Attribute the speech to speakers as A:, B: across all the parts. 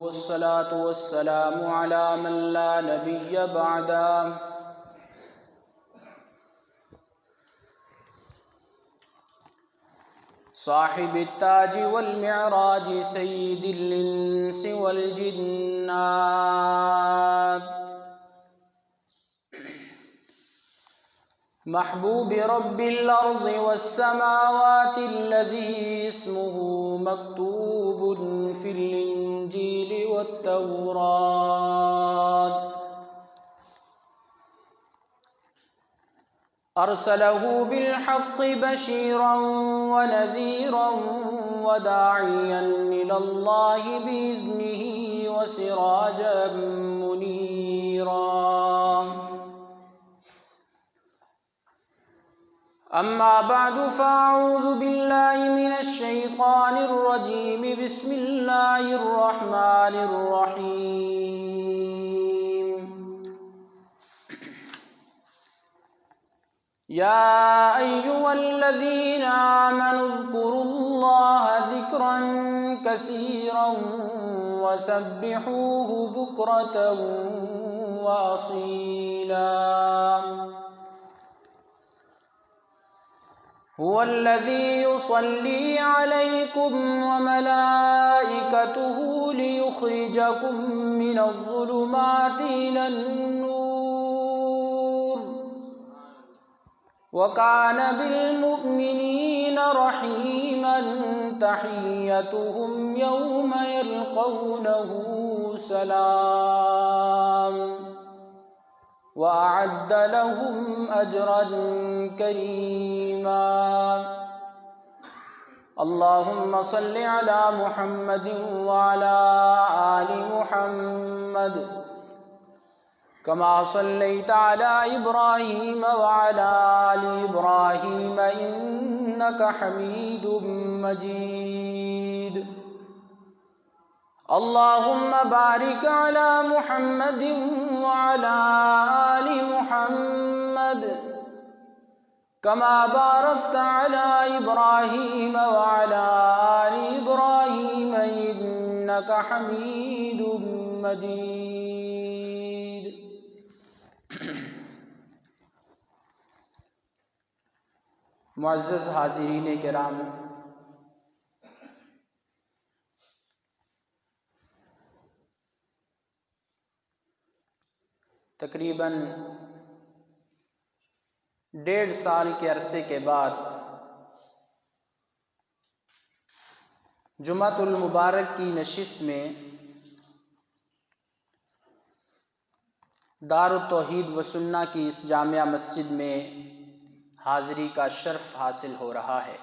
A: والصلاة والسلام على من لا نبي بعده صاحب التاج والمعراج سيد الإنس والجنات محبوب رب الأرض والسماوات الذي اسمه مكتوب في الإنجيل والتوراة أرسله بالحق بشيرا ونذيرا وداعيا إلى الله بإذنه وسراجا منيرا أما بعد فأعوذ بالله من الشيطان الرجيم بسم الله الرحمن الرحيم يا أيها الذين آمنوا اذكروا الله ذكرا كثيرا وسبحوه بكرة وأصيلا هو الذي يصلي عليكم وملائكته ليخرجكم من الظلمات إلى النور وكان بالمؤمنين رحيما تحيتهم يوم يلقونه سلام وأعد لهم أجرا كريما اللهم صل على محمد وعلى آل محمد كما صليت على إبراهيم وعلى آل إبراهيم إنك حميد مجيد اللهم بارك على محمد وعلى آل محمد كما باركت على إبراهيم وعلى آل إبراهيم إنك حميد مجيد معزز حاضرین کرام، تقریباً 1.5 سال کے عرصے کے بعد جمعۃ المبارک کی نشست میں دار التوحید و سنہ کی اس جامعہ مسجد میں حاضری کا شرف حاصل ہو رہا ہے۔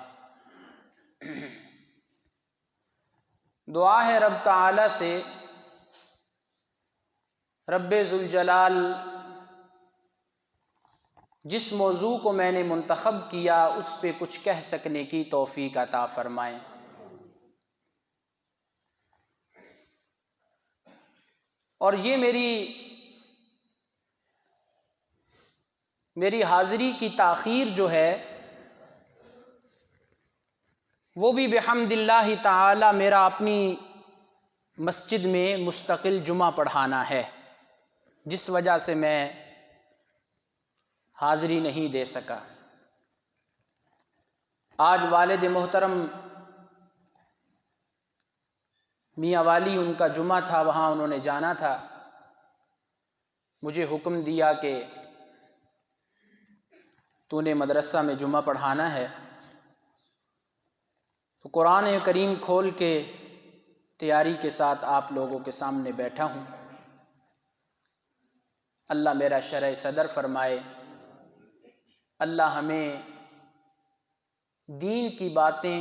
A: دعا ہے رب تعالی سے رب ذوالجلال جس موضوع کو میں نے منتخب کیا اس پہ کچھ کہہ سکنے کی توفیق عطا فرمائیں۔ اور یہ میری حاضری کی تاخیر جو ہے وہ بھی بحمد اللہ تعالی میرا اپنی مسجد میں مستقل جمعہ پڑھانا ہے، جس وجہ سے میں حاضری نہیں دے سکا۔ آج والد محترم میاں والی ان کا جمعہ تھا، وہاں انہوں نے جانا تھا، مجھے حکم دیا کہ تو نے مدرسہ میں جمعہ پڑھانا ہے، تو قرآن کریم کھول کے تیاری کے ساتھ آپ لوگوں کے سامنے بیٹھا ہوں۔ اللہ میرا شرح صدر فرمائے، اللہ ہمیں دین کی باتیں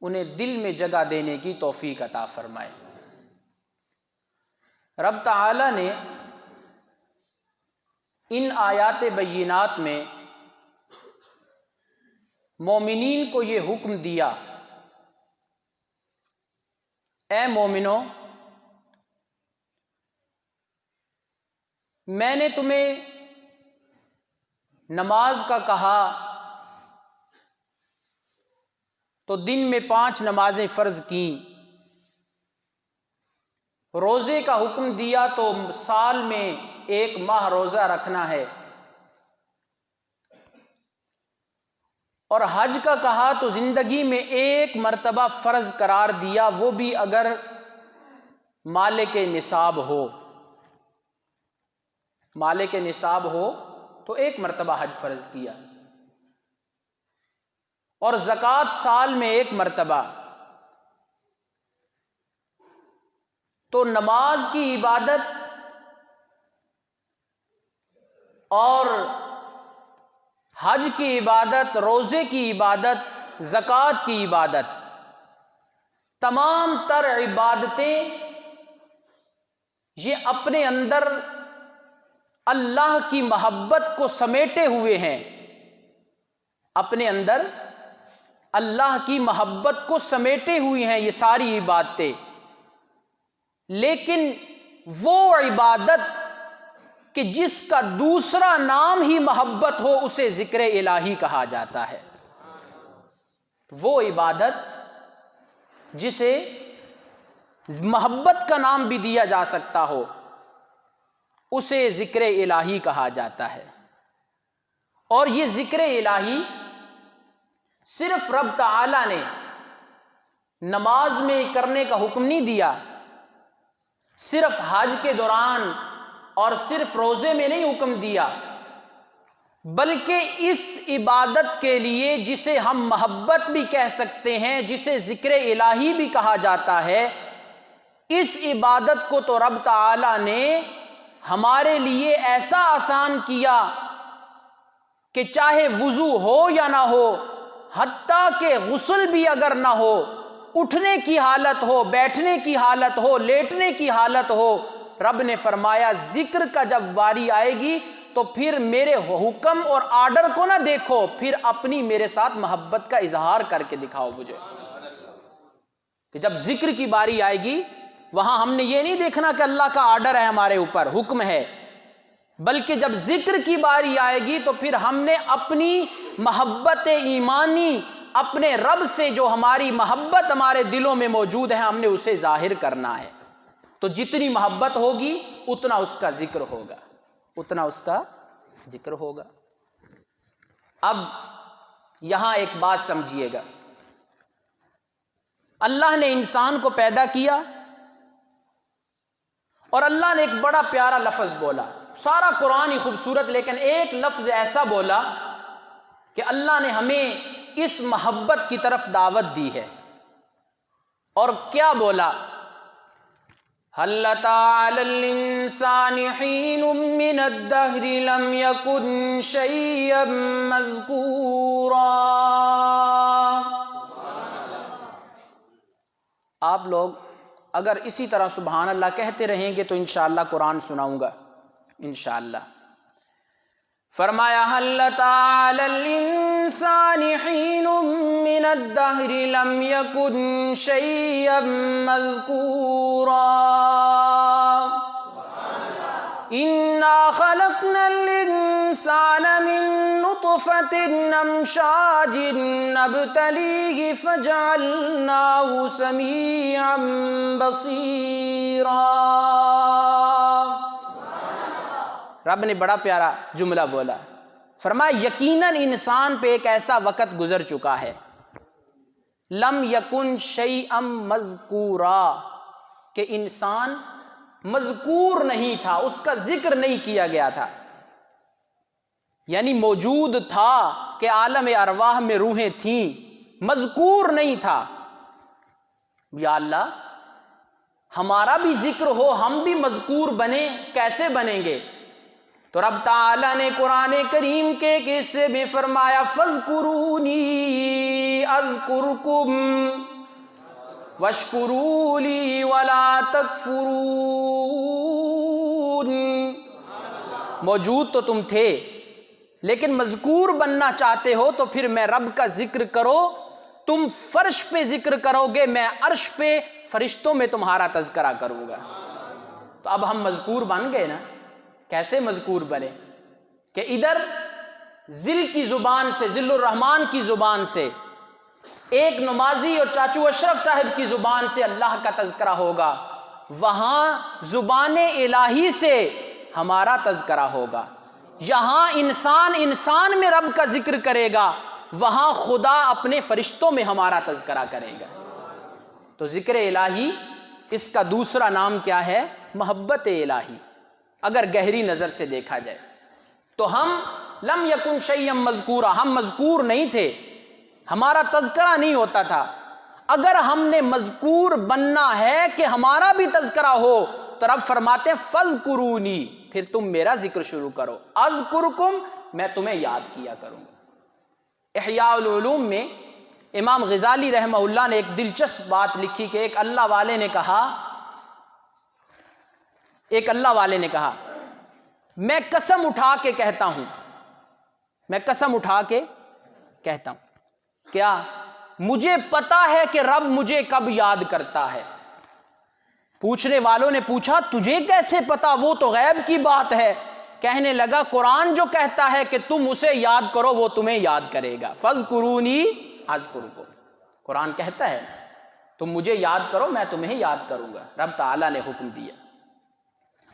A: انہیں دل میں جگہ دینے کی توفیق عطا فرمائے۔ رب تعالی نے ان آیات بینات میں مومنین کو یہ حکم دیا، اے مومنو، میں نے تمہیں نماز کا کہا تو دن میں 5 نمازیں فرض کیں، روزے کا حکم دیا تو سال میں 1 ماہ روزہ رکھنا ہے، اور حج کا کہا تو زندگی میں 1 مرتبہ فرض قرار دیا، وہ بھی اگر مالک نصاب ہو، مالک نصاب ہو تو 1 مرتبہ حج فرض کیا، اور زکوٰۃ سال میں 1 مرتبہ۔ تو نماز کی عبادت اور حج کی عبادت، روزے کی عبادت، زکوٰۃ کی عبادت، تمام تر عبادتیں یہ اپنے اندر اللہ کی محبت کو سمیٹے ہوئے ہیں، اپنے اندر اللہ کی محبت کو سمیٹے ہوئی ہیں یہ ساری عبادتیں۔ لیکن وہ عبادت کہ جس کا دوسرا نام ہی محبت ہو، اسے ذکر الہی کہا جاتا ہے۔ وہ عبادت جسے محبت کا نام بھی دیا جا سکتا ہو، اسے ذکر الہی کہا جاتا ہے۔ اور یہ ذکر الہی صرف رب تعالی نے نماز میں کرنے کا حکم نہیں دیا، صرف حج کے دوران اور صرف روزے میں نہیں حکم دیا، بلکہ اس عبادت کے لیے جسے ہم محبت بھی کہہ سکتے ہیں، جسے ذکر الہی بھی کہا جاتا ہے، اس عبادت کو تو رب تعالی نے ہمارے لیے ایسا آسان کیا کہ چاہے وضو ہو یا نہ ہو، حتیٰ کہ غسل بھی اگر نہ ہو، اٹھنے کی حالت ہو، بیٹھنے کی حالت ہو، لیٹنے کی حالت ہو، رب نے فرمایا ذکر کا جب واری آئے گی تو پھر میرے حکم اور آرڈر کو نہ دیکھو، پھر اپنی میرے ساتھ محبت کا اظہار کر کے دکھاؤ مجھے۔ کہ جب ذکر کی باری آئے گی وہاں ہم نے یہ نہیں دیکھنا کہ اللہ کا آرڈر ہے ہمارے اوپر، حکم ہے، بلکہ جب ذکر کی باری آئے گی تو پھر ہم نے اپنی محبت ایمانی، اپنے رب سے جو ہماری محبت ہمارے دلوں میں موجود ہے، ہم نے اسے ظاہر کرنا ہے۔ تو جتنی محبت ہوگی اتنا اس کا ذکر ہوگا، اتنا اس کا ذکر ہوگا۔ اب یہاں ایک بات سمجھیے گا، اللہ نے انسان کو پیدا کیا اور اللہ نے ایک بڑا پیارا لفظ بولا، سارا قرآن ہی خوبصورت، لیکن ایک لفظ ایسا بولا کہ اللہ نے ہمیں اس محبت کی طرف دعوت دی ہے۔ اور کیا بولا؟ هل أتى على الإنسان حين من الدهر لم يكن شيئا مذكورا۔ آپ لوگ اگر اسی طرح سبحان اللہ کہتے رہیں گے تو انشاءاللہ قرآن سناؤں گا انشاءاللہ۔ فرمایا هل أتى على الإنسان حين من الدهر لم يكن شيئا مذكورا إنا خلقنا الإنسان من نطفة أمشاج نبتليه فجعلناه سميعا بصيرا۔ رب نے بڑا پیارا جملہ بولا، فرمایا یقیناً انسان پہ ایک ایسا وقت گزر چکا ہے، لم یکن شیئا مذکورا، کہ انسان مذکور نہیں تھا، اس کا ذکر نہیں کیا گیا تھا، یعنی موجود تھا کہ عالم ارواح میں روحیں تھیں، مذکور نہیں تھا۔ یا اللہ ہمارا بھی ذکر ہو، ہم بھی مذکور بنیں، کیسے بنیں گے؟ تو رب تعالیٰ نے قرآن کریم کے ایک حصے میں فرمایا فَاذْكُرُونِي أَذْكُرْكُمْ وَاشْكُرُوا لِي وَلَا تَكْفُرُونَ۔ موجود تو تم تھے لیکن مذکور بننا چاہتے ہو تو پھر میں رب کا ذکر کرو، تم فرش پہ ذکر کرو گے، میں عرش پہ فرشتوں میں تمہارا تذکرہ کروں گا۔ تو اب ہم مذکور بن گئے نا۔ کیسے مذکور بنے؟ کہ ادھر ذل کی زبان سے، ذل الرحمن کی زبان سے، ایک نمازی اور چاچو اشرف صاحب کی زبان سے اللہ کا تذکرہ ہوگا، وہاں زبان الہی سے ہمارا تذکرہ ہوگا. یہاں انسان میں رب کا ذکر کرے گا، وہاں خدا اپنے فرشتوں میں ہمارا تذکرہ کرے گا. تو ذکر الہی، اس کا دوسرا نام کیا ہے؟ محبت الہی. اگر گہری نظر سے دیکھا جائے تو ہم لم یکن شیئا مذکورا، ہم مذکور نہیں تھے، ہمارا تذکرہ نہیں ہوتا تھا. اگر ہم نے مذکور بننا ہے کہ ہمارا بھی تذکرہ ہو تو رب فرماتے ہیں فاذکرونی، پھر تم میرا ذکر شروع کرو. اذکرکم، میں تمہیں یاد کیا کروں گا. احیاء العلوم میں امام غزالی رحمہ اللہ نے ایک دلچسپ بات لکھی کہ ایک اللہ والے نے کہا میں قسم اٹھا کے کہتا ہوں، کیا مجھے پتا ہے کہ رب مجھے کب یاد کرتا ہے. پوچھنے والوں نے پوچھا تجھے کیسے پتا؟ وہ تو غیب کی بات ہے. کہنے لگا قرآن جو کہتا ہے کہ تم اسے یاد کرو وہ تمہیں یاد کرے گا. فاذکرونی اذکرکم، قرآن کہتا ہے تم مجھے یاد کرو میں تمہیں یاد کروں گا. رب تعالیٰ نے حکم دیا.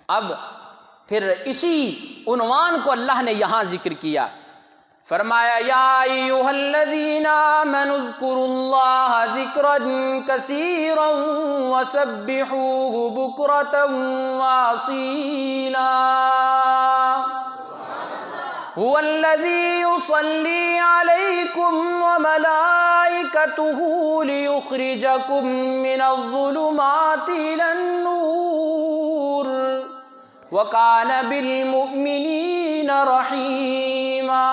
A: اب پھر اسی عنوان کو اللہ نے یہاں ذکر کیا. فرمایا یا ایھا الذین آمنوا اذکروا اللہ ذکرا کثیرا وسبحوہ بکرۃ واصیلا هو الذی یصلی علیکم وملائکتہ لیخرجکم من الظلمات الی النور وکان بالمؤمنین رحیما.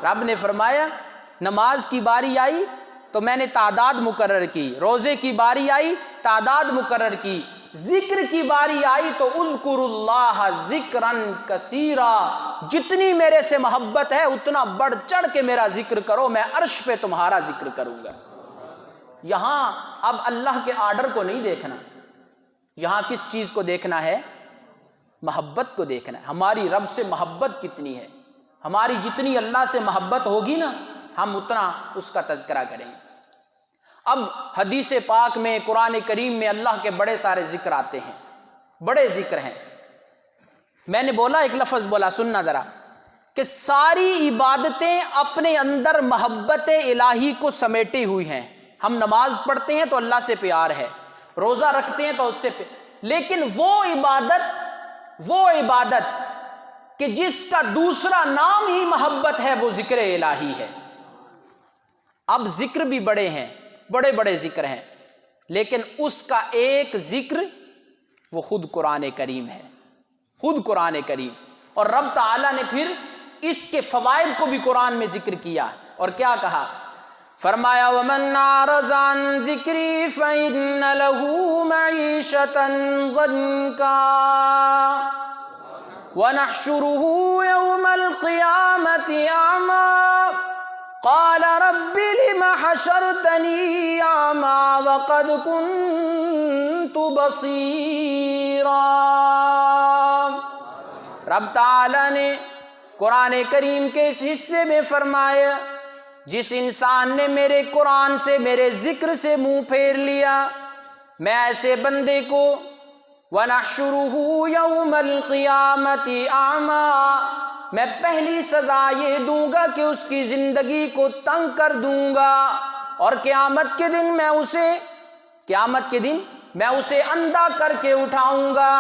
A: رب نے فرمایا نماز کی باری آئی تو میں نے تعداد مقرر کی، روزے کی باری آئی تعداد مقرر کی، ذکر کی باری آئی تو اذکروا اللہ ذکرا کثیرا، جتنی میرے سے محبت ہے اتنا بڑھ چڑھ کے میرا ذکر کرو، میں عرش پہ تمہارا ذکر کروں گا. یہاں اب اللہ کے آرڈر کو نہیں دیکھنا، یہاں کس چیز کو دیکھنا ہے؟ محبت کو دیکھنا ہے. ہماری رب سے محبت کتنی ہے؟ ہماری جتنی اللہ سے محبت ہوگی نا ہم اتنا اس کا تذکرہ کریں گے. اب حدیث پاک میں قرآن کریم میں اللہ کے بڑے سارے ذکر آتے ہیں، بڑے ذکر ہیں. میں نے بولا ایک لفظ بولا، سننا ذرا، کہ ساری عبادتیں اپنے اندر محبت الہی کو سمیٹی ہوئی ہیں. ہم نماز پڑھتے ہیں تو اللہ سے پیار ہے، روزہ رکھتے ہیں تو اس سے لیکن وہ عبادت کہ جس کا دوسرا نام ہی محبت ہے وہ ذکر الہی ہے. اب ذکر بھی بڑے ہیں، بڑے بڑے ذکر ہیں، لیکن اس کا ایک ذکر وہ خود قرآن کریم ہے، خود قرآن کریم. اور رب تعالیٰ نے پھر اس کے فوائد کو بھی قرآن میں ذکر کیا. اور کیا کہا؟ فرمایا وَمَنْ أَعْرَضَ عَنْ ذِكْرِي فَإِنَّ لَهُ مَعِيشَةً ضَنْكًا وَنَحْشُرُهُ يَوْمَ الْقِيَامَةِ أَعْمَى قَالَ رَبِّ لِمَ حَشَرْتَنِي أَعْمَى وَقَدْ كُنْتُ بَصِيرًا. رب تعالیٰ نے قرآن کریم کے اس حصے میں فرمایا جس انسان نے میرے قرآن سے میرے ذکر سے منہ پھیر لیا، میں ایسے بندے کو وَنَحْشُرُهُ يَوْمَ الْقِيَامَةِ أَعْمَى، میں پہلی سزا یہ دوں گا کہ اس کی زندگی کو تنگ کر دوں گا، اور قیامت کے دن میں اسے اندھا کر کے اٹھاؤں گا.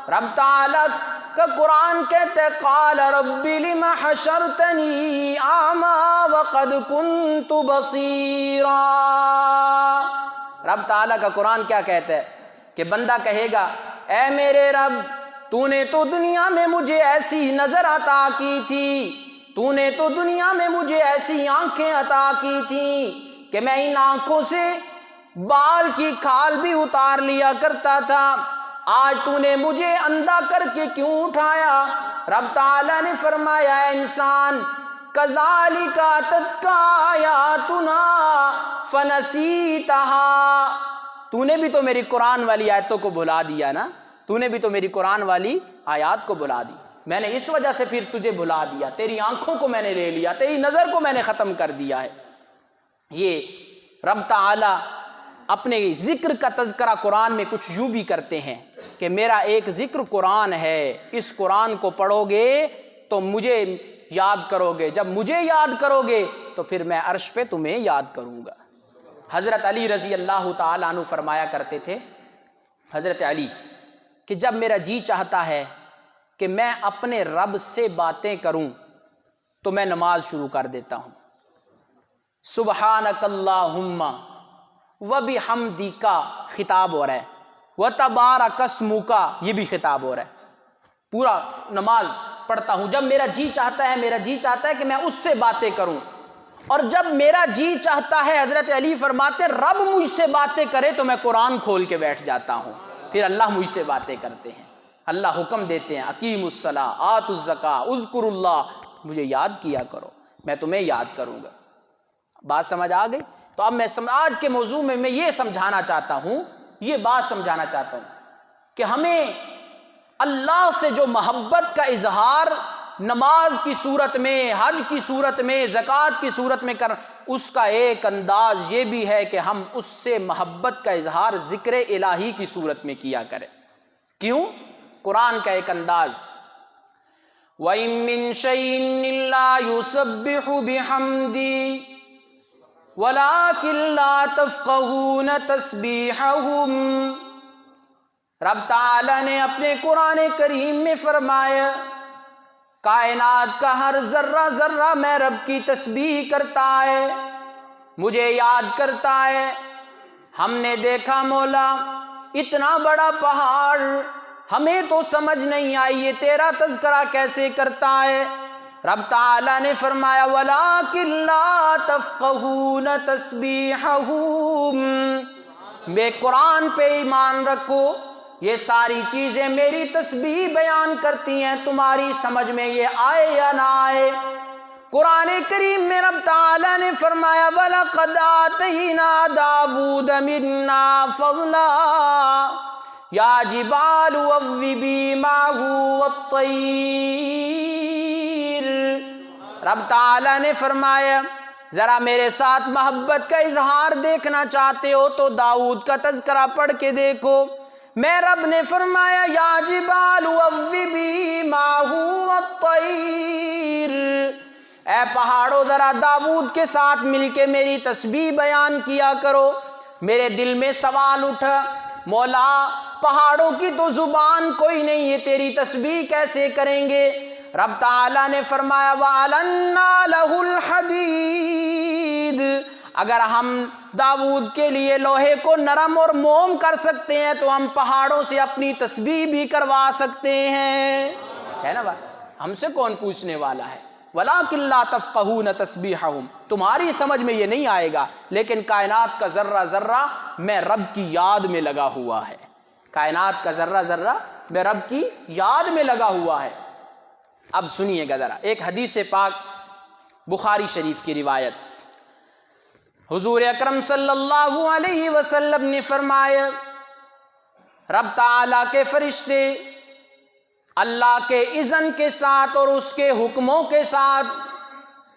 A: رب تعالیٰ کا قرآن کہتا ہے قال رب لم حشرتنی اعمی وقد کنت بصیرا. رب تعالیٰ کا قرآن کیا کہتا ہے کہ بندہ کہے گا اے میرے رب تو نے تو دنیا میں مجھے ایسی نظر عطا کی تھی، تو نے تو دنیا میں مجھے ایسی آنکھیں عطا کی تھی کہ میں ان آنکھوں سے بال کی کھال بھی اتار لیا کرتا تھا، آج تو نے مجھے اندھا کر کے کیوں اٹھایا؟ رب تعالیٰ نے فرمایا اے انسان کذالک اتتک آیاتنا فنسیتہا، تو نے بھی تو میری قرآن والی آیتوں کو بھلا دیا نا، تو نے بھی تو میری قرآن والی آیات کو بھلا دی، میں نے اس وجہ سے پھر تجھے بھلا دیا، تیری آنکھوں کو میں نے لے لیا، تیری نظر کو میں نے ختم کر دیا ہے. یہ رب تعالی اپنے ذکر کا تذکرہ قرآن میں کچھ یوں بھی کرتے ہیں کہ میرا ایک ذکر قرآن ہے، اس قرآن کو پڑھو گے تو مجھے یاد کرو گے، جب مجھے یاد کرو گے تو پھر میں عرش پہ تمہیں یاد کروں گا۔ حضرت علی رضی اللہ تعالیٰ عنہ فرمایا کرتے تھے، حضرت علی، کہ جب میرا جی چاہتا ہے کہ میں اپنے رب سے باتیں کروں تو میں نماز شروع کر دیتا ہوں، سبحانک اللہم وبحمدک خطاب ہو رہا ہے، وتبارک اسمک یہ بھی خطاب ہو رہا ہے، پورا نماز پڑھتا ہوں۔ جب میرا جی چاہتا ہے کہ میں اس سے باتیں کروں، اور جب میرا جی چاہتا ہے، حضرت علی فرماتے رب مجھ سے باتیں کرے تو میں قرآن کھول کے بیٹھ جاتا ہوں، پھر اللہ مجھ سے باتیں کرتے ہیں، اللہ حکم دیتے ہیں اقیموا الصلاۃ آتوا الزکاۃ اذکروا اللہ، مجھے یاد کیا کرو میں تمہیں یاد کروں گا۔ بات سمجھ آ گئی؟ تو اب میں آج کے موضوع میں یہ سمجھانا چاہتا ہوں، یہ بات سمجھانا چاہتا ہوں کہ ہمیں اللہ سے جو محبت کا اظہار نماز کی صورت میں، حج کی صورت میں، زکوٰۃ کی صورت میں کرنا، اس کا ایک انداز یہ بھی ہے کہ ہم اس سے محبت کا اظہار ذکر الہی کی صورت میں کیا کریں۔ کیوں؟ قرآن کا ایک انداز، وَإِن مِّن شَيْءٍ إِلَّا يُسَبِّحُ بِحَمْدِهِ وَلَٰكِن لَّا تَفْقَهُونَ تَسْبِيحَهُمْ۔ رب تعالیٰ نے اپنے قرآن کریم میں فرمایا کائنات کا ہر ذرہ ذرہ میں رب کی تسبیح کرتا ہے، مجھے یاد کرتا ہے۔ ہم نے دیکھا مولا اتنا بڑا پہاڑ، ہمیں تو سمجھ نہیں آئی یہ تیرا تذکرہ کیسے کرتا ہے۔ رب تعالیٰ نے فرمایا وَلَٰكِن لَّا تَفْقَهُونَ تَسْبِيحَهُمْ، بے قرآن پہ ایمان رکھو، یہ ساری چیزیں میری تسبیح بیان کرتی ہیں، تمہاری سمجھ میں یہ آئے یا نہ آئے۔ قرآن کریم میں رب تعالیٰ نے فرمایا وَلَقَدْ آتَيْنَا دَاوُودَ مِنَّا فَضْلًا یا جبال اوّبی مَعَهُ وَالطَّيْرَ۔ رب تعالیٰ نے فرمایا ذرا میرے ساتھ محبت کا اظہار دیکھنا چاہتے ہو تو داؤد کا تذکرہ پڑھ کے دیکھو۔ میں رب نے فرمایا یا جبال اوّبی مَعَهُ وَالطَّيْرَ، اے پہاڑوں ذرا داؤد کے ساتھ مل کے میری تسبیح بیان کیا کرو۔ میرے دل میں سوال اٹھا مولا پہاڑوں کی تو زبان کوئی نہیں ہے، تیری تسبیح کیسے کریں گے؟ رب تعالیٰ نے فرمایا وَأَلَنَّا لَهُ الْحَدِيدَ، اگر ہم داؤد کے لیے لوہے کو نرم اور موم کر سکتے ہیں تو ہم پہاڑوں سے اپنی تسبیح بھی کروا سکتے ہیں، ہے نا بات؟ ہم سے کون پوچھنے والا ہے؟ وَلَٰكِن لَّا تَفْقَهُونَ تَسْبِيحَهُمْ، تمہاری سمجھ میں یہ نہیں آئے گا، لیکن کائنات کا ذرہ ذرہ میں رب کی یاد میں لگا ہوا ہے، کائنات کا ذرہ ذرہ میں رب کی یاد میں لگا ہوا ہے۔ اب سنیے گا ذرا ایک حدیث پاک بخاری شریف کی روایت، حضور اکرم صلی اللہ علیہ وسلم نے فرمایا رب تعالیٰ کے فرشتے اللہ کے اذن کے ساتھ اور اس کے حکموں کے ساتھ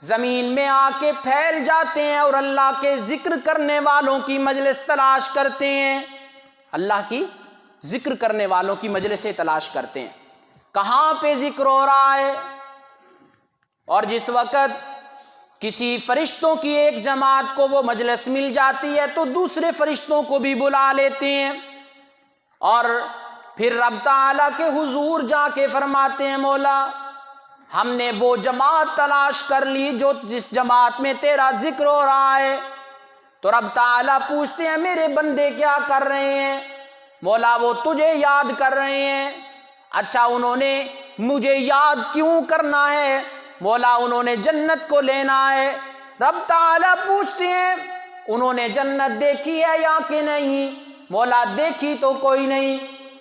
A: زمین میں آ کے پھیل جاتے ہیں اور اللہ کے ذکر کرنے والوں کی مجلس تلاش کرتے ہیں، اللہ کی ذکر کرنے والوں کی مجلسیں تلاش کرتے ہیں۔ کہاں پہ ذکر ہو رہا ہے؟ اور جس وقت کسی فرشتوں کی ایک جماعت کو وہ مجلس مل جاتی ہے تو دوسرے فرشتوں کو بھی بلا لیتے ہیں، اور پھر رب تعالیٰ کے حضور جا کے فرماتے ہیں مولا ہم نے وہ جماعت تلاش کر لی جس جماعت میں تیرا ذکر ہو رہا ہے۔ تو رب تعالیٰ پوچھتے ہیں میرے بندے کیا کر رہے ہیں؟ مولا وہ تجھے یاد کر رہے ہیں۔ اچھا انہوں نے مجھے یاد کیوں کرنا ہے؟ مولا انہوں نے جنت کو لینا ہے۔ رب تعالیٰ پوچھتے ہیں انہوں نے جنت دیکھی ہے یا کہ نہیں؟ مولا دیکھی تو کوئی نہیں۔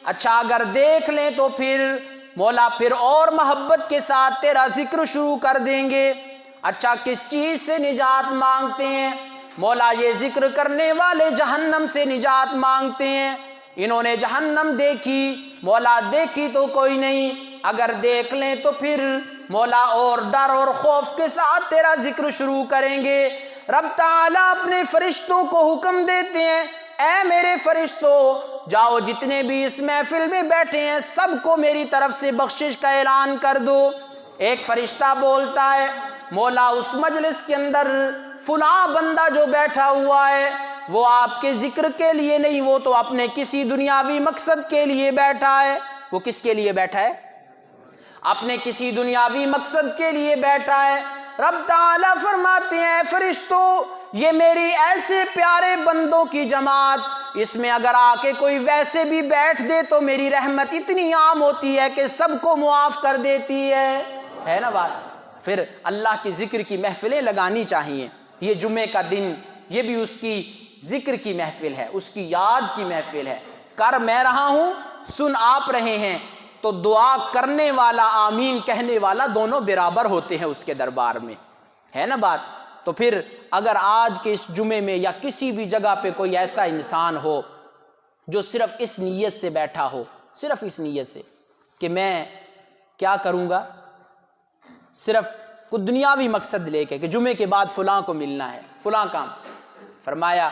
A: اچھا اگر دیکھ لیں تو پھر مولا پھر اور محبت کے ساتھ تیرا ذکر شروع کر دیں گے۔ اچھا کس چیز سے نجات مانگتے ہیں؟ مولا یہ ذکر کرنے والے جہنم سے نجات مانگتے ہیں۔ انہوں نے جہنم دیکھی، مولا دیکھی تو کوئی نہیں، اگر دیکھ لیں تو پھر مولا اور ڈر اور خوف کے ساتھ تیرا ذکر شروع کریں گے۔ رب تعالیٰ اپنے فرشتوں کو حکم دیتے ہیں اے میرے فرشتوں جاؤ جتنے بھی اس محفل میں بیٹھے ہیں سب کو میری طرف سے بخشش کا اعلان کر دو۔ ایک فرشتہ بولتا ہے مولا اس مجلس کے اندر فلاں بندہ جو بیٹھا ہوا ہے وہ آپ کے ذکر کے لیے نہیں، وہ تو اپنے کسی دنیاوی مقصد کے لیے بیٹھا ہے۔ وہ کس کے لیے بیٹھا ہے؟ اپنے کسی دنیاوی مقصد کے لیے بیٹھا ہے۔ رب تعالیٰ فرماتے ہیں فرشتوں یہ میری ایسے پیارے بندوں کی جماعت، اس میں اگر آ کے کوئی ویسے بھی بیٹھ دے تو میری رحمت اتنی عام ہوتی ہے کہ سب کو معاف کر دیتی ہے نا بات۔ پھر اللہ کی ذکر کی محفلیں لگانی چاہیے۔ یہ جمعے کا دن یہ بھی اس کی ذکر کی محفل ہے، اس کی یاد کی محفل ہے۔ کر میں رہا ہوں، سن آپ رہے ہیں، تو دعا کرنے والا آمین کہنے والا دونوں برابر ہوتے ہیں اس کے دربار میں، ہے نا بات۔ تو پھر اگر آج کے اس جمعے میں یا کسی بھی جگہ پہ کوئی ایسا انسان ہو جو صرف اس نیت سے بیٹھا ہو، صرف اس نیت سے کہ میں کیا کروں گا، صرف کوئی دنیاوی مقصد لے کے کہ جمعے کے بعد فلاں کو ملنا ہے، فلاں کام، فرمایا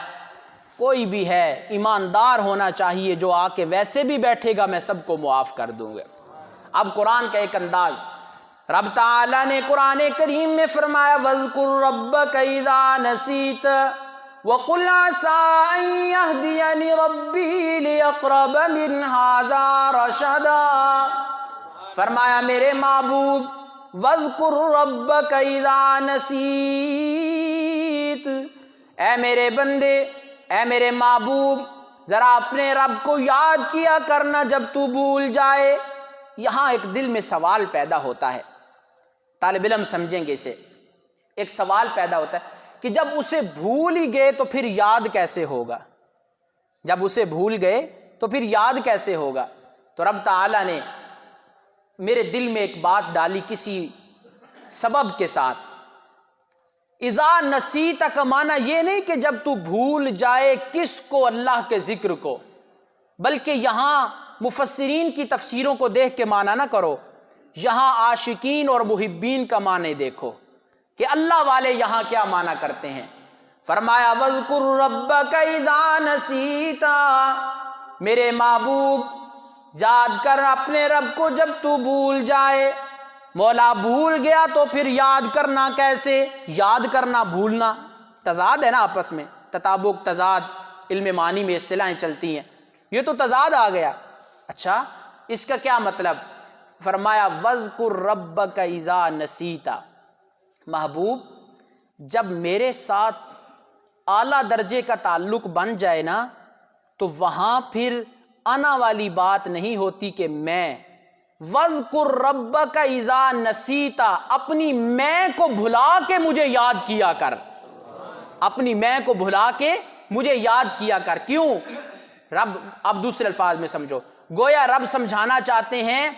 A: کوئی بھی ہے ایماندار ہونا چاہیے جو آ کے ویسے بھی بیٹھے گا میں سب کو معاف کر دوں گا۔ اب قرآن کا ایک انداز، رب تعالیٰ نے قرآن کریم میں فرمایا وَاذْكُرْ رَبَّكَ إِذَا نَسِيتَ وَقُلْ عَسَىٰ أَن يَهْدِيَنِ رَبِّي لِأَقْرَبَ مِنْ هَٰذَا رَشَدًا۔ فرمایا میرے معبود وَاذْكُرْ رَبَّكَ إِذَا نَسِيتَ، اے میرے بندے، اے میرے محبوب ذرا اپنے رب کو یاد کیا کرنا جب تو بھول جائے۔ یہاں ایک دل میں سوال پیدا ہوتا ہے، طالب علم سمجھیں گے اسے، ایک سوال پیدا ہوتا ہے کہ جب اسے بھول ہی گئے تو پھر یاد کیسے ہوگا؟ جب اسے بھول گئے تو پھر یاد کیسے ہوگا؟ تو رب تعالیٰ نے میرے دل میں ایک بات ڈالی کسی سبب کے ساتھ۔ اذا نسیت کا معنی یہ نہیں کہ جب تو بھول جائے کس کو؟ اللہ کے ذکر کو، بلکہ یہاں مفسرین کی تفسیروں کو دیکھ کے معنی نہ کرو، یہاں عاشقین اور محبین کا معنی دیکھو کہ اللہ والے یہاں کیا معنی کرتے ہیں۔ فرمایا وَاذْكُرْ رَبَّكَ إِذَا نَسِيتَ، میرے محبوب یاد کر اپنے رب کو جب تو بھول جائے۔ مولا بھول گیا تو پھر یاد کرنا کیسے؟ یاد کرنا بھولنا تضاد ہے نا آپس میں، تطابق تضاد علم معنی میں اصطلاحیں چلتی ہیں، یہ تو تضاد آ گیا۔ اچھا اس کا کیا مطلب؟ فرمایا وَاذْكُرْ رَبَّكَ إِذَا نَسِيتَ، محبوب جب میرے ساتھ اعلیٰ درجے کا تعلق بن جائے نا تو وہاں پھر انا والی بات نہیں ہوتی کہ میں۔ وَاذْكُرْ رَبَّكَ إِذَا نَسِيتَ، اپنی میں کو بھلا کے مجھے یاد کیا کر، اپنی میں کو بھلا کے مجھے یاد کیا کر۔ کیوں؟ رب اب دوسرے الفاظ میں سمجھو، گویا رب سمجھانا چاہتے ہیں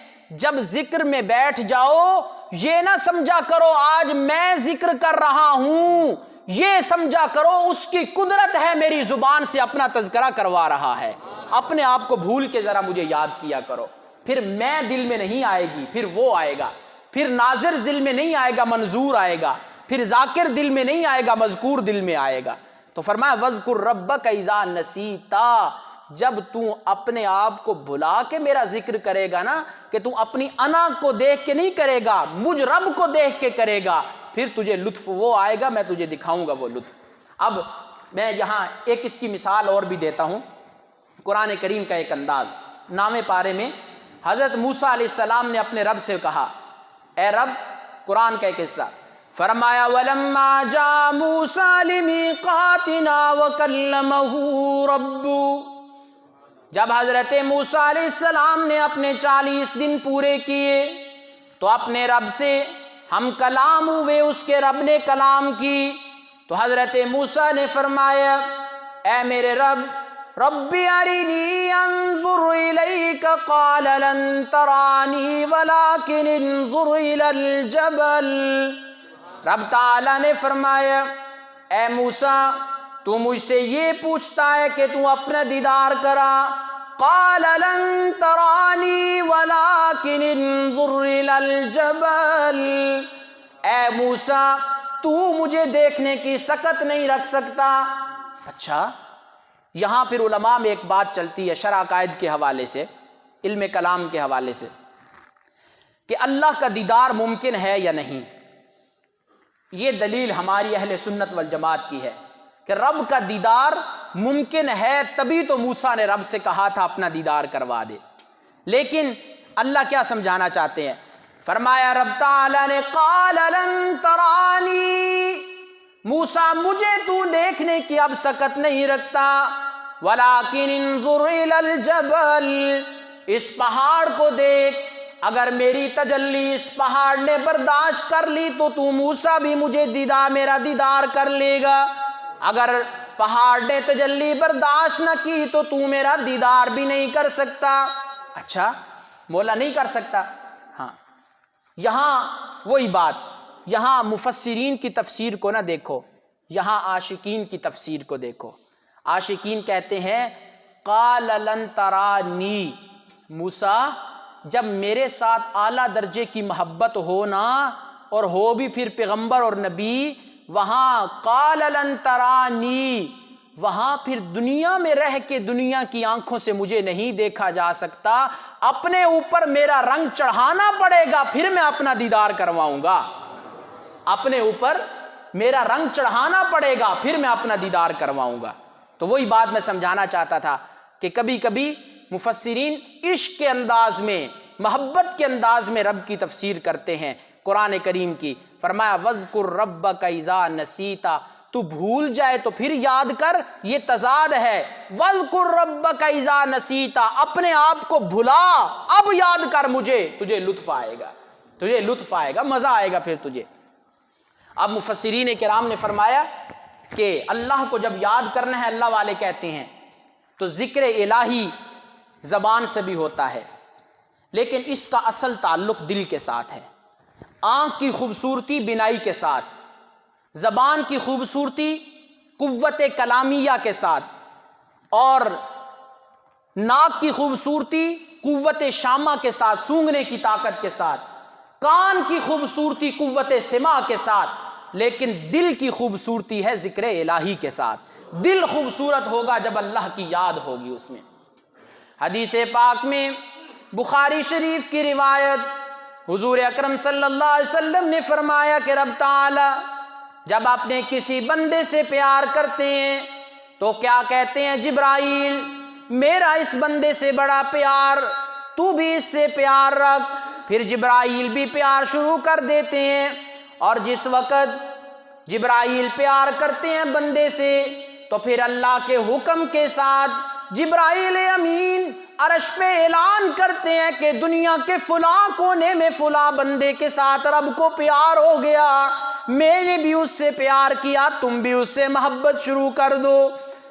A: جب ذکر میں بیٹھ جاؤ یہ نہ سمجھا کرو آج میں ذکر کر رہا ہوں، یہ سمجھا کرو اس کی قدرت ہے میری زبان سے اپنا تذکرہ کروا رہا ہے۔ اپنے آپ کو بھول کے ذرا مجھے یاد کیا کرو، پھر میں دل میں نہیں آئے گی، پھر وہ آئے گا، پھر ناظر دل میں نہیں آئے گا منظور آئے گا، پھر ذاکر دل میں نہیں آئے گا مذکور دل میں آئے گا۔ تو فرمایا وَاذْكُرْ رَبَّكَ إِذَا نَسِيتَ، جب تو اپنے آپ کو بھلا کے میرا ذکر کرے گا نا، کہ تو اپنی انا کو دیکھ کے نہیں کرے گا، مجھ رب کو دیکھ کے کرے گا، پھر تجھے لطف وہ آئے گا، میں تجھے دکھاؤں گا وہ لطف۔ اب میں یہاں ایک اس کی مثال اور بھی دیتا ہوں، قرآن کریم کا ایک انداز، نامے پارے میں حضرت موسیٰ علیہ السلام نے اپنے رب سے کہا، اے رب، قرآن کا ایک حصہ، فرمایا وَلَمَّا جَاءَ مُوسَىٰ لِمِيقَاتِنَا وَكَلَّمَهُ رَبُّهُ، جب حضرت موسیٰ علیہ السلام نے اپنے 40 دن پورے کیے تو اپنے رب سے ہم کلام ہوئے، اس کے رب نے کلام کی، تو حضرت موسیٰ نے فرمایا اے میرے رب، ربی ارنی انظر الیک، قال لن ترانی ولکن انظر الی الجبل، رب تعالیٰ نے فرمایا اے موسیٰ تو مجھ سے یہ پوچھتا ہے کہ تو اپنا دیدار کرا، قال لن ترانی ولکن انظر الی الجبل، اے موسیٰ تو مجھے دیکھنے کی سکت نہیں رکھ سکتا۔ اچھا یہاں پھر علماء میں ایک بات چلتی ہے شرع عقائد کے حوالے سے، علم کلام کے حوالے سے، کہ اللہ کا دیدار ممکن ہے یا نہیں۔ یہ دلیل ہماری اہل سنت والجماعت کی ہے کہ رب کا دیدار ممکن ہے، تبھی تو موسیٰ نے رب سے کہا تھا اپنا دیدار کروا دے۔ لیکن اللہ کیا سمجھانا چاہتے ہیں؟ فرمایا رب تعالیٰ نے قال لن ترانی، موسیٰ مجھے تو دیکھنے کی اب سکت نہیں رکھتا، ولیکن انظر الی الجبل، اس پہاڑ کو دیکھ، اگر میری تجلی اس پہاڑ نے برداشت کر لی تو موسیٰ بھی مجھے میرا دیدار کر لے گا، اگر پہاڑ نے تجلی برداشت نہ کی تو میرا دیدار بھی نہیں کر سکتا۔ اچھا مولا نہیں کر سکتا؟ ہاں، یہاں وہی بات، یہاں مفسرین کی تفسیر کو نہ دیکھو، یہاں عاشقین کی تفسیر کو دیکھو۔ عاشقین کہتے ہیں قال لن ترانی، موسیٰ جب میرے ساتھ اعلیٰ درجے کی محبت ہو نا، اور ہو بھی پھر پیغمبر اور نبی، وہاں قال لن ترانی، وہاں پھر دنیا میں رہ کے دنیا کی آنکھوں سے مجھے نہیں دیکھا جا سکتا، اپنے اوپر میرا رنگ چڑھانا پڑے گا پھر میں اپنا دیدار کرواؤں گا، اپنے اوپر میرا رنگ چڑھانا پڑے گا پھر میں اپنا دیدار کرواؤں گا۔ تو وہی بات میں سمجھانا چاہتا تھا کہ کبھی کبھی مفسرین عشق کے انداز میں، محبت کے انداز میں رب کی تفسیر کرتے ہیں قرآن کریم کی۔ فرمایا وَاذْكُرْ رَبَّكَ إِذَا نَسِيتَ، تو بھول جائے تو پھر یاد کر، یہ تضاد ہے۔ وَاذْكُرْ رَبَّكَ إِذَا نَسِيتَ، اپنے آپ کو بھلا اب یاد کر مجھے، تجھے لطف آئے گا، تجھے لطف آئے گا، مزہ آئے گا پھر تجھے۔ اب مفسرین کرام نے فرمایا کہ اللہ کو جب یاد کرنا ہے، اللہ والے کہتے ہیں تو ذکر الہی زبان سے بھی ہوتا ہے، لیکن اس کا اصل تعلق دل کے ساتھ ہے۔ آنکھ کی خوبصورتی بینائی کے ساتھ، زبان کی خوبصورتی قوت کلامیہ کے ساتھ، اور ناک کی خوبصورتی قوت شامہ کے ساتھ، سونگھنے کی طاقت کے ساتھ، کان کی خوبصورتی قوت سماع کے ساتھ، لیکن دل کی خوبصورتی ہے ذکر الہی کے ساتھ۔ دل خوبصورت ہوگا جب اللہ کی یاد ہوگی اس میں۔ حدیث پاک میں بخاری شریف کی روایت، حضور اکرم صلی اللہ علیہ وسلم نے فرمایا کہ رب تعالی جب اپنے کسی بندے سے پیار کرتے ہیں تو کیا کہتے ہیں؟ جبرائیل میرا اس بندے سے بڑا پیار، تو بھی اس سے پیار رکھ۔ پھر جبرائیل بھی پیار شروع کر دیتے ہیں، اور جس وقت جبرائیل پیار کرتے ہیں بندے سے تو پھر اللہ کے حکم کے ساتھ جبرائیل امین عرش پہ اعلان کرتے ہیں کہ دنیا کے فلاں کونے میں فلاں بندے کے ساتھ رب کو پیار ہو گیا، میں نے بھی اس سے پیار کیا، تم بھی اس سے محبت شروع کر دو۔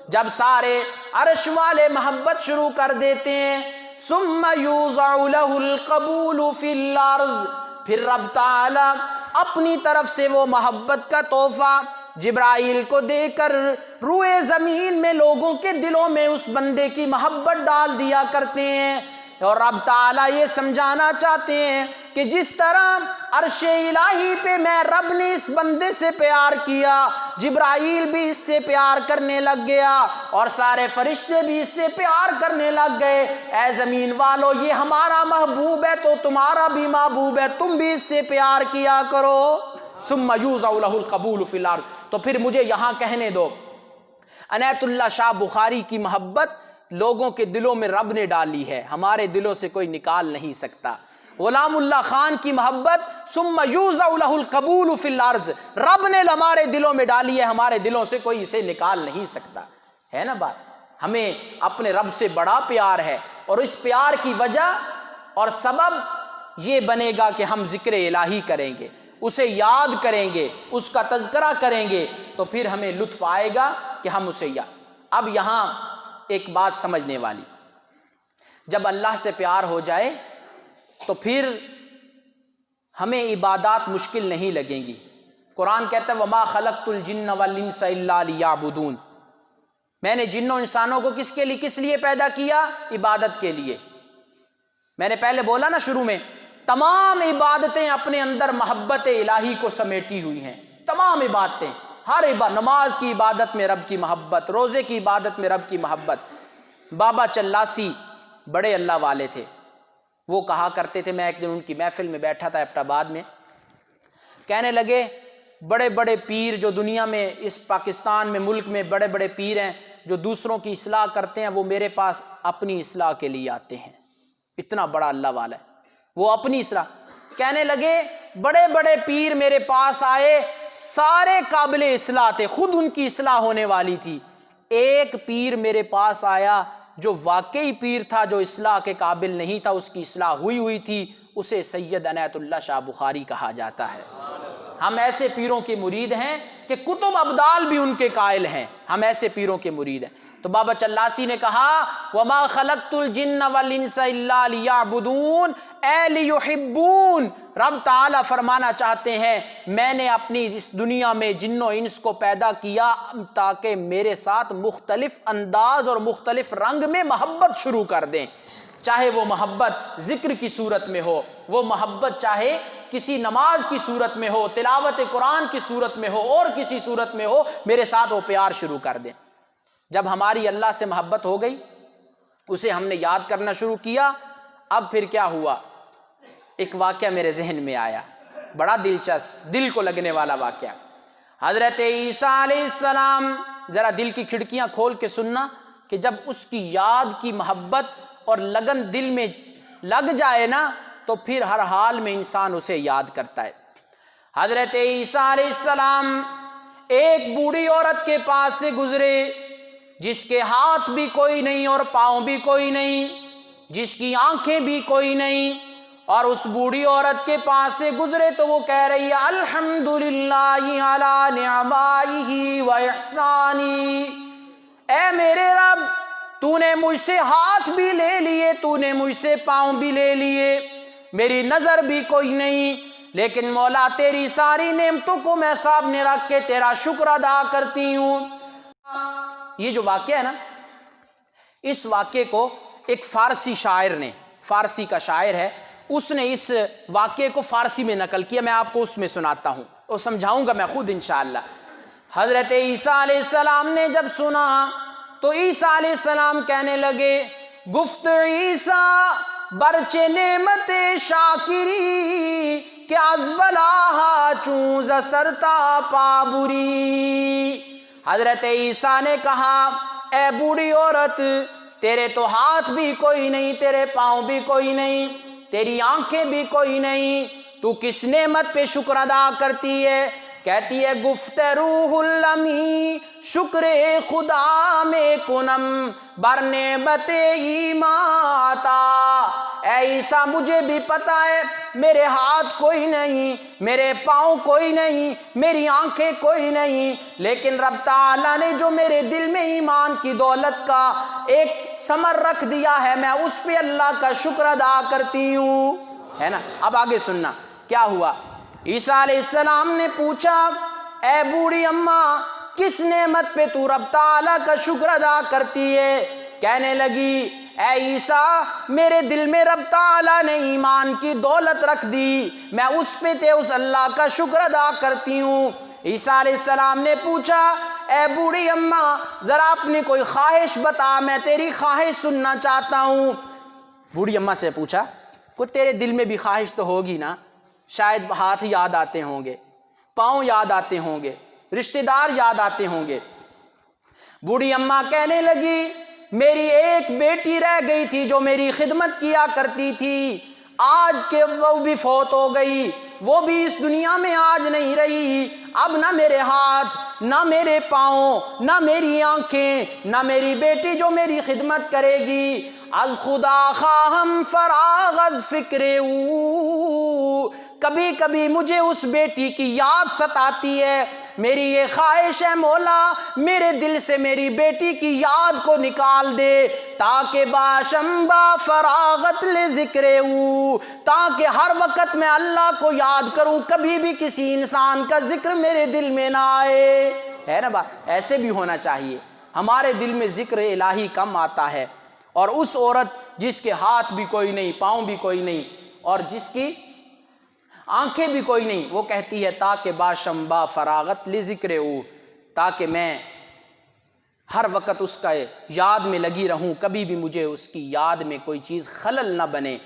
A: جب سارے عرش والے محبت شروع کر دیتے ہیں، ثم یوضع له القبول فی الارض، پھر رب تعالی اپنی طرف سے وہ محبت کا تحفہ جبرائیل کو دے کر روئے زمین میں لوگوں کے دلوں میں اس بندے کی محبت ڈال دیا کرتے ہیں۔ اور رب تعالیٰ یہ سمجھانا چاہتے ہیں کہ جس طرح عرش الہی پہ میں رب نے اس بندے سے پیار کیا، جبرائیل بھی اس سے پیار کرنے لگ گیا، اور سارے فرشتے بھی اس سے پیار کرنے لگ گئے۔ اے زمین والو، یہ ہمارا محبوب ہے تو تمہارا بھی محبوب ہے، تم بھی اس سے پیار کیا کرو۔ ثم یوضع له القبول فی الارض، تو پھر مجھے یہاں کہنے دو، عنایت اللہ شاہ بخاری کی محبت لوگوں کے دلوں میں رب نے ڈالی ہے، ہمارے دلوں سے کوئی نکال نہیں سکتا۔ غلام اللہ خان کی محبت ثم یوضع له القبول فی الارض، رب نے ہمارے دلوں میں ڈالی ہے، ہمارے دلوں سے کوئی اسے نکال نہیں سکتا، ہے نا بات؟ ہمیں اپنے رب سے بڑا پیار ہے، اور اس پیار کی وجہ اور سبب یہ بنے گا کہ ہم ذکر الہی کریں گے، اسے یاد کریں گے، اس کا تذکرہ کریں گے، تو پھر ہمیں لطف آئے گا کہ ہم اسے یاد۔ اب یہاں ایک بات سمجھنے والی، جب اللہ سے پیار ہو جائے تو پھر ہمیں عبادات مشکل نہیں لگیں گی۔ قرآن کہتا ہے وَمَا خَلَقْتُ الْجِنَّ وَالْإِنسَ إِلَّا لِيَعْبُدُونَ، میں نے جنوں انسانوں کو کس لیے پیدا کیا؟ عبادت کے لیے۔ میں نے پہلے بولا نا شروع میں، تمام عبادتیں اپنے اندر محبت الہی کو سمیٹی ہوئی ہیں، تمام عبادتیں، ہر نماز کی عبادت میں رب کی محبت، روزے کی عبادت میں رب کی محبت۔ بابا چلاسی بڑے اللہ والے تھے، وہ کہا کرتے تھے، میں ایک دن ان کی محفل میں بیٹھا تھا ایبٹ آباد میں، کہنے لگے بڑے بڑے پیر جو دنیا میں اس پاکستان میں ملک میں بڑے بڑے پیر ہیں جو دوسروں کی اصلاح کرتے ہیں، وہ میرے پاس اپنی اصلاح کے لیے آتے ہیں۔ اتنا بڑا اللہ والا ہے، وہ اپنی اصلاح۔ کہنے لگے بڑے بڑے پیر میرے پاس آئے، سارے قابل اصلاح تھے، خود ان کی اصلاح ہونے والی تھی، ایک پیر میرے پاس آیا جو واقعی پیر تھا، جو اصلاح کے قابل نہیں تھا، اس کی اصلاح ہوئی تھی، اسے سید عنایت اللہ شاہ بخاری کہا جاتا ہے۔ ہم ایسے پیروں کے مرید ہیں کہ کتب ابدال بھی ان کے قائل ہیں، ہم ایسے پیروں کے مرید ہیں۔ تو بابا چلاسی نے کہا وَمَا خَلَقْتُ الْجِنَّ وَالْإِنسَ إِلَّا لِيَعْبُدُونَ اے لِيُحِبُّونَ، رب تعالیٰ فرمانا چاہتے ہیں میں نے اپنی اس دنیا میں جن و انس کو پیدا کیا تاکہ میرے ساتھ مختلف انداز اور مختلف رنگ میں محبت شروع کر دیں، چاہے وہ محبت ذکر کی صورت میں ہو، وہ محبت چاہے کسی نماز کی صورت میں ہو، تلاوت قرآن کی صورت میں ہو، اور کسی صورت میں ہو، میرے ساتھ وہ پیار شروع کر دیں۔ جب ہماری اللہ سے محبت ہو گئی، اسے ہم نے یاد کرنا شروع کیا، اب پھر کیا ہوا؟ ایک واقعہ میرے ذہن میں آیا، بڑا دلچسپ، دل کو لگنے والا واقعہ۔ حضرت عیسیٰ علیہ السلام، ذرا دل کی کھڑکیاں کھول کے سننا کہ جب اس کی یاد کی محبت اور لگن دل میں لگ جائے نا تو پھر ہر حال میں انسان اسے یاد کرتا ہے۔ حضرت عیسیٰ علیہ السلام ایک بوڑھی عورت کے پاس سے گزرے جس کے ہاتھ بھی کوئی نہیں اور پاؤں بھی کوئی نہیں، جس کی آنکھیں بھی کوئی نہیں، اور اس بوڑھی عورت کے پاس سے گزرے تو وہ کہہ رہی ہے الحمدللہ علی نعمائہ و احسانی، اے میرے رب تو نے مجھ سے ہاتھ بھی لے لیے، تو نے مجھ سے پاؤں بھی لے لیے، میری نظر بھی کوئی نہیں، لیکن مولا تیری ساری نعمتوں کو میں سامنے رکھ کے تیرا شکر ادا کرتی ہوں۔ یہ جو واقعہ ہے نا، اس واقعے کو ایک فارسی شاعر نے، فارسی کا شاعر ہے، اس نے اس واقعے کو فارسی میں نقل کیا، میں آپ کو اس میں سناتا ہوں اور سمجھاؤں گا میں خود انشاءاللہ۔ حضرت عیسیٰ علیہ السلام نے جب سنا تو عیسیٰ علیہ السلام کہنے لگے گفت عیسیٰ برچے نعمت شاکری کہ از بلاہا چون ز سرتا پابری۔ حضرت عیسیٰ نے کہا اے بوڑھی عورت، تیرے تو ہاتھ بھی کوئی نہیں، تیرے پاؤں بھی کوئی نہیں، تیری آنکھیں بھی کوئی نہیں، تو کس نعمت پہ شکر ادا کرتی ہے؟ کہتی ہے گفت روح الامی شکر خدا میں کنم بر نعمت ایمان عطا۔ اے عیسیٰ مجھے بھی پتا ہے میرے ہاتھ کوئی نہیں، میرے پاؤں کوئی نہیں، میری آنکھیں کوئی نہیں، لیکن رب تعالیٰ نے جو میرے دل میں ایمان کی دولت کا ایک ثمر رکھ دیا ہے، میں اس پہ اللہ کا شکر ادا کرتی ہوں، ہے نا۔ اب آگے سننا کیا ہوا۔ عیسیٰ علیہ السلام نے پوچھا اے بوڑھی اماں کس نعمت پہ تو رب تعالیٰ کا شکر ادا کرتی ہے؟ کہنے لگی اے عیسیٰ میرے دل میں رب تعالیٰ نے ایمان کی دولت رکھ دی، میں اس پہ اس اللہ کا شکر ادا کرتی ہوں۔ عیسیٰ علیہ السلام نے پوچھا اے بوڑھی اماں ذرا اپنی کوئی خواہش بتا، میں تیری خواہش سننا چاہتا ہوں۔ بوڑھی اماں سے پوچھا کوئی تیرے دل میں بھی خواہش تو ہوگی نا، شاید ہاتھ یاد آتے ہوں گے، پاؤں یاد آتے ہوں گے، رشتہ دار یاد آتے ہوں گے۔ بوڑھی اماں کہنے لگی میری ایک بیٹی رہ گئی تھی جو میری خدمت کیا کرتی تھی، آج کہ وہ بھی فوت ہو گئی، وہ بھی اس دنیا میں آج نہیں رہی، اب نہ میرے ہاتھ، نہ میرے پاؤں، نہ میری آنکھیں، نہ میری بیٹی جو میری خدمت کرے گی۔ از خدا خواہم فراغ از فکر او، کبھی کبھی مجھے اس بیٹی کی یاد ستاتی ہے، میری یہ خواہش ہے مولا میرے دل سے میری بیٹی کی یاد کو نکال دے، تاکہ باشم با فراغت لے ذکر او، تاکہ ہر وقت میں اللہ کو یاد کروں، کبھی بھی کسی انسان کا ذکر میرے دل میں نہ آئے، ہے نا بات۔ ایسے بھی ہونا چاہیے، ہمارے دل میں ذکر الہی کم آتا ہے، اور اس عورت جس کے ہاتھ بھی کوئی نہیں، پاؤں بھی کوئی نہیں، اور جس کی آنکھیں بھی کوئی نہیں، وہ کہتی ہے تاکہ باشم با فراغت لذکر او، تاکہ میں ہر وقت اس کا یاد میں لگی رہوں، کبھی بھی مجھے اس کی یاد میں کوئی چیز خلل نہ بنے،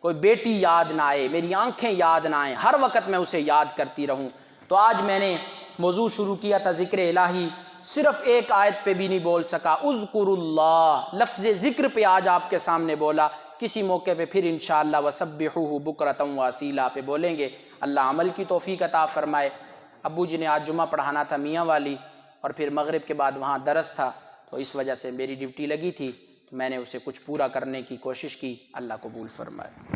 A: کوئی بیٹی یاد نہ آئے، میری آنکھیں یاد نہ آئیں، ہر وقت میں اسے یاد کرتی رہوں۔ تو آج میں نے موضوع شروع کیا تھا ذکر الہی، صرف ایک آیت پہ بھی نہیں بول سکا، اذکر اللہ، لفظ ذکر پہ آج آپ کے سامنے بولا۔ کسی موقع پہ پھر انشاءاللہ وسبحوہ بکرۃ واصیلا پہ بولیں گے۔ اللہ عمل کی توفیق عطا فرمائے۔ ابو جی نے آج جمعہ پڑھانا تھا میاں والی، اور پھر مغرب کے بعد وہاں درس تھا، تو اس وجہ سے میری ڈیوٹی لگی تھی، تو میں نے اسے کچھ پورا کرنے کی کوشش کی۔ اللہ قبول فرمائے۔